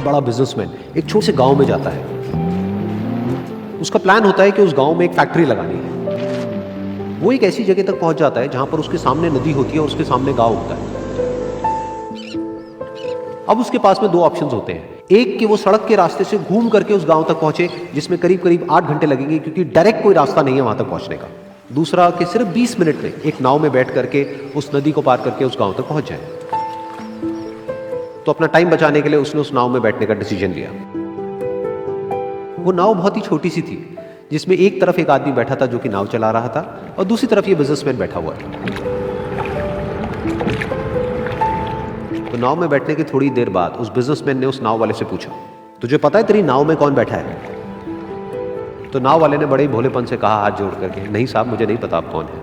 बड़ा बिजनेसमैन एक छोटे से गांव में जाता है। उसका प्लान होता है कि उस गांव में एक फैक्ट्री लगानी है। वो एक ऐसी जगह तक पहुंच जाता है जहां पर उसके सामने नदी होती है और उसके सामने गांव होता है। अब उसके पास में दो ऑप्शंस होते हैं। एक कि वो सड़क के रास्ते से घूम करके उस गांव तक पहुंचे, जिसमें करीब करीब 8 घंटे लगेंगे, क्योंकि डायरेक्ट कोई रास्ता नहीं है वहां तक पहुंचने का। दूसरा कि सिर्फ 20 मिनट में एक नाव में बैठ करके उस नदी को पार करके उस गांव तक पहुंच जाए। तो अपना टाइम बचाने के लिए उसने उस नाव में बैठने का डिसीजन लिया। वो नाव बहुत ही छोटी सी थी, जिसमें एक तरफ एक आदमी बैठा था जो कि नाव चला रहा था और दूसरी तरफ ये बिजनेसमैन बैठा हुआ था। तो नाव में बैठने की थोड़ी देर बाद उस बिजनेसमैन ने उस नाव वाले से पूछा, तुझे पता है तेरी नाव में कौन बैठा है? तो नाव वाले ने बड़े ही भोलेपन से कहा हाथ जोड़ करके, नहीं साहब मुझे नहीं पता आप कौन है।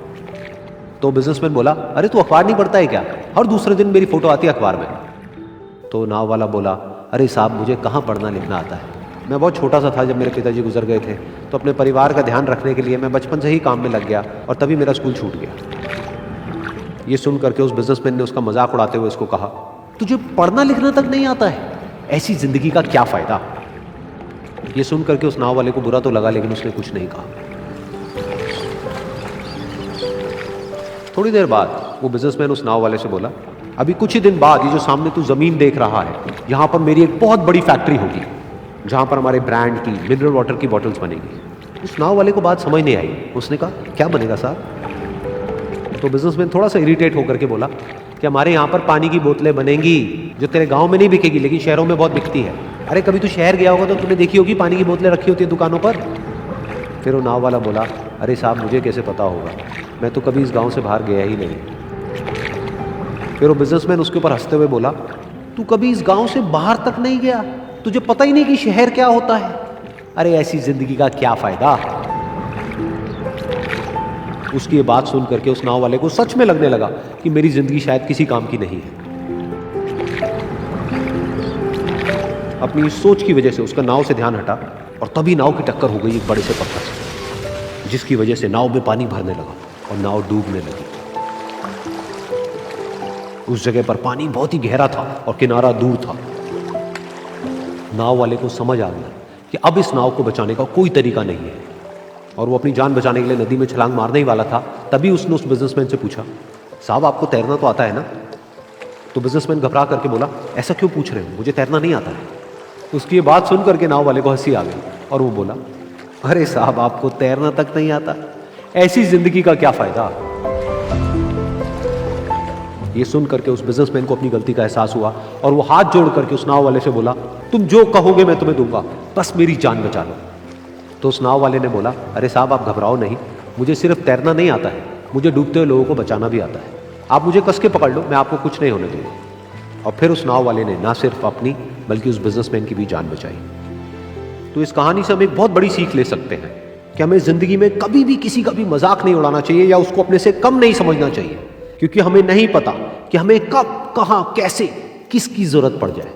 तो बिजनेसमैन बोला, अरे तू अखबार नहीं पढ़ता है क्या? हर दूसरे दिन मेरी फोटो आती है अखबार में। तो नाव वाला बोला, अरे साहब मुझे कहाँ पढ़ना लिखना आता है, मैं बहुत छोटा सा था जब मेरे पिताजी गुजर गए थे, तो अपने परिवार का ध्यान रखने के लिए मैं बचपन से ही काम में लग गया और तभी मेरा स्कूल छूट गया। ये सुन करके उस बिजनेसमैन ने उसका मजाक उड़ाते हुए उसको कहा, तुझे पढ़ना लिखना तक नहीं आता है, ऐसी जिंदगी का क्या फायदा? ये सुन करके उस नाव वाले को बुरा तो लगा, लेकिन उसने कुछ नहीं कहा। थोड़ी देर बाद वो बिजनेसमैन उस नाव वाले से बोला, अभी कुछ ही दिन बाद ये जो सामने तू जमीन देख रहा है, यहां पर मेरी एक बहुत बड़ी फैक्ट्री होगी जहां पर हमारे ब्रांड की मिनरल वाटर की बॉटल्स बनेगी। उस नाव वाले को बात समझ नहीं आई। उसने कहा, क्या बनेगा साहब? तो बिजनेसमैन थोड़ा सा इरिटेट होकर के बोला कि हमारे यहाँ पर पानी की बोतलें बनेंगी जो तेरे गांव में नहीं बिकेगी लेकिन शहरों में बहुत बिकती है। अरे कभी तू शहर गया होगा तो तूने देखी होगी पानी की बोतलें रखी होती है दुकानों पर। फिर वो नाव वाला बोला, अरे साहब मुझे कैसे पता होगा, मैं तो कभी इस गांव से बाहर गया ही नहीं। फिर वो बिजनेसमैन उसके ऊपर हंसते हुए बोला, तू कभी इस गांव से बाहर तक नहीं गया, तुझे पता ही नहीं कि शहर क्या होता है? अरे ऐसी जिंदगी का क्या फायदा? उसकी ये बात सुन करके उस नाव वाले को सच में लगने लगा कि मेरी जिंदगी शायद किसी काम की नहीं है। अपनी सोच की वजह से उसका नाव से ध्यान हटा और तभी नाव की टक्कर हो गई एक बड़े से पत्थर से, जिसकी वजह से नाव में पानी भरने लगा और नाव डूबने लगी। उस जगह पर पानी बहुत ही गहरा था और किनारा दूर था। नाव वाले को समझ आ गया कि अब इस नाव को बचाने का कोई तरीका नहीं है और वो अपनी जान बचाने के लिए नदी में छलांग मारने ही वाला था। तभी उसने उस बिजनेसमैन से पूछा, साहब आपको तैरना तो आता है ना? तो बिजनेसमैन घबरा करके बोला, ऐसा क्यों पूछ रहे हो, मुझे तैरना नहीं आता है। उसकी ये बात सुन करके नाव वाले को हंसी आ गई और वो बोला, अरे साहब आपको तैरना तक नहीं आता, ऐसी जिंदगी का क्या फायदा? ये सुन करके उस बिजनेसमैन को अपनी गलती का एहसास हुआ और वो हाथ जोड़ करके उस नाव वाले से बोला, तुम जो कहोगे मैं तुम्हें दूंगा, बस मेरी जान बचा लो। तो उस नाव वाले ने बोला, अरे साहब आप घबराओ नहीं, मुझे सिर्फ तैरना नहीं आता है, मुझे डूबते हुए लोगों को बचाना भी आता है। आप मुझे कस के पकड़ लो, मैं आपको कुछ नहीं होने दूंगा। और फिर उस नाव वाले ने ना सिर्फ अपनी बल्कि उस बिजनेसमैन की भी जान बचाई। तो इस कहानी से हम एक बहुत बड़ी सीख ले सकते हैं कि हमें जिंदगी में कभी भी किसी का भी मजाक नहीं उड़ाना चाहिए या उसको अपने से कम नहीं समझना चाहिए, क्योंकि हमें नहीं पता कि हमें कब, कहां, कैसे, किसकी जरूरत पड़ जाए।